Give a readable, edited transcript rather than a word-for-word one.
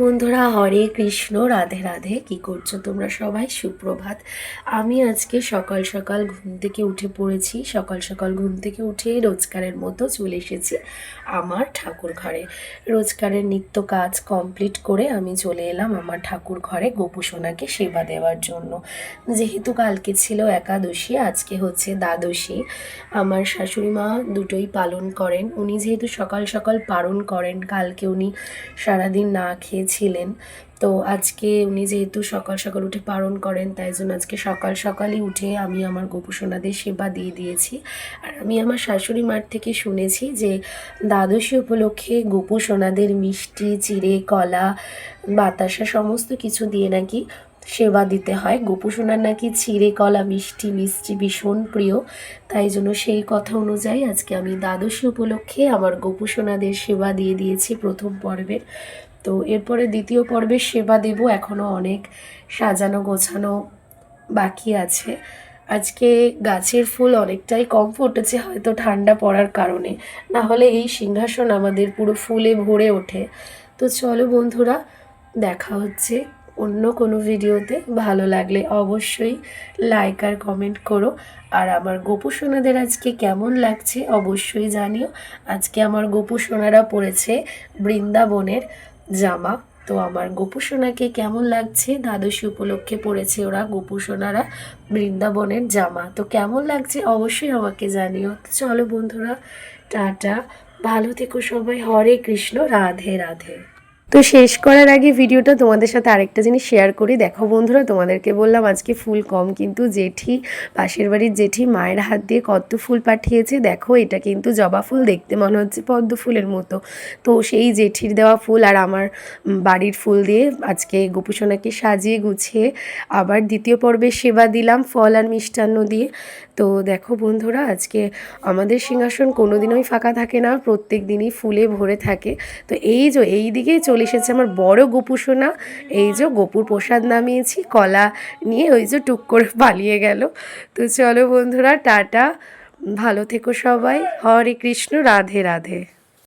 বন্ধুরা, হরে কৃষ্ণ, রাধে রাধে। কি করছো তোমরা সবাই? সুপ্রভাত। আমি আজকে সকাল সকাল ঘুম থেকে উঠে পড়েছি। সকাল সকাল ঘুম থেকে উঠে রোজকারের মতো চলে এসেছি আমার ঠাকুর ঘরে। রোজকারের নিত্য কাজ কমপ্লিট করে আমি চলে এলাম আমার ঠাকুর ঘরে গোপু সোনাকে সেবা দেওয়ার জন্য। যেহেতু কালকে ছিল একাদশী, আজকে হচ্ছে দ্বাদশী। আমার শাশুড়ি মা দুটোই পালন করেন। উনি যেহেতু সকাল সকাল পালন করেন, কালকে উনি সারাদিন না খেয়েছিলেন, তো আজকে উনি যেহেতু সকাল সকাল উঠে পালন করেন, তাই জন্য আজকে সকাল সকালই উঠে আমি আমার গোপু সোনাদের সেবা দিয়ে দিয়েছি। আর আমি আমার শাশুড়ি মার থেকে শুনেছি যে দ্বাদশী উপলক্ষে গোপু সোনাদের মিষ্টি, চিড়ে, কলা, বাতাসা সমস্ত কিছু দিয়ে নাকি সেবা দিতে হয়। গোপু সোনার নাকি চিড়ে, কলা, মিষ্টি মিষ্টি ভীষণ প্রিয়। তাই জন্য সেই কথা অনুযায়ী আজকে আমি দ্বাদশী উপলক্ষে আমার গোপু সোনাদের সেবা দিয়ে দিয়েছি প্রথম পর্বের। তো এরপরে দ্বিতীয় পর্বের সেবা দেব। এখনও অনেক সাজানো গোছানো বাকি আছে। আজকে গাছের ফুল অনেকটাই কম ফুটেছে, হয়তো ঠান্ডা পড়ার কারণে, না হলে এই সিংহাসন আমাদের পুরো ফুলে ভরে ওঠে। তো চলো বন্ধুরা, দেখা হচ্ছে অন্য কোনো ভিডিওতে। ভালো লাগলে অবশ্যই লাইক আর কমেন্ট করো। আর আমার গোপু সোনাদের আজকে কেমন লাগছে অবশ্যই জানিও। আজকে আমার গোপু সোনারা পড়েছে বৃন্দাবনের জামা। তো আমার গোপু সোনাকে কেমন লাগছে, দ্বাদশী উপলক্ষে পড়েছে ওরা গোপু সোনারা বৃন্দাবনের জামা। তো কেমন লাগছে অবশ্যই আমাকে জানিও। তো চলো বন্ধুরা, টাটা, ভালো থেকো সবাই। হরে কৃষ্ণ, রাধে রাধে। তো শেষ করার আগে ভিডিওটা তোমাদের সাথে আরেকটা জিনিস শেয়ার করি। দেখো বন্ধুরা, তোমাদেরকে বললাম আজকে ফুল কম, কিন্তু জেঠি, পাশের বাড়ির জেঠি মায়ের হাত দিয়ে কত ফুল পাঠিয়েছে। দেখো, এটা কিন্তু জবা ফুল, দেখতে মনে হচ্ছে পদ্ম ফুলের মতো। তো সেই জেঠির দেওয়া ফুল আর আমার বাড়ির ফুল দিয়ে আজকে গোপু সোনাকে সাজিয়ে গুছিয়ে আবার দ্বিতীয় পর্বে সেবা দিলাম ফল আর মিষ্টান্ন দিয়ে। তো দেখো বন্ধুরা, আজকে আমাদের সিংহাসন কোনোদিনই ফাঁকা থাকে না, প্রত্যেক দিনই ফুলে ভরে থাকে। তো এই দিকেই চলে এসেছে আমার বড় গোপু সোনা। এই যে গোপুর প্রসাদ নামিয়েছি, কলা নিয়ে ওই যে টুক করে পালিয়ে গেল। তো চলো বন্ধুরা, টাটা, ভালো থেকো সবাই। হরে কৃষ্ণ, রাধে রাধে।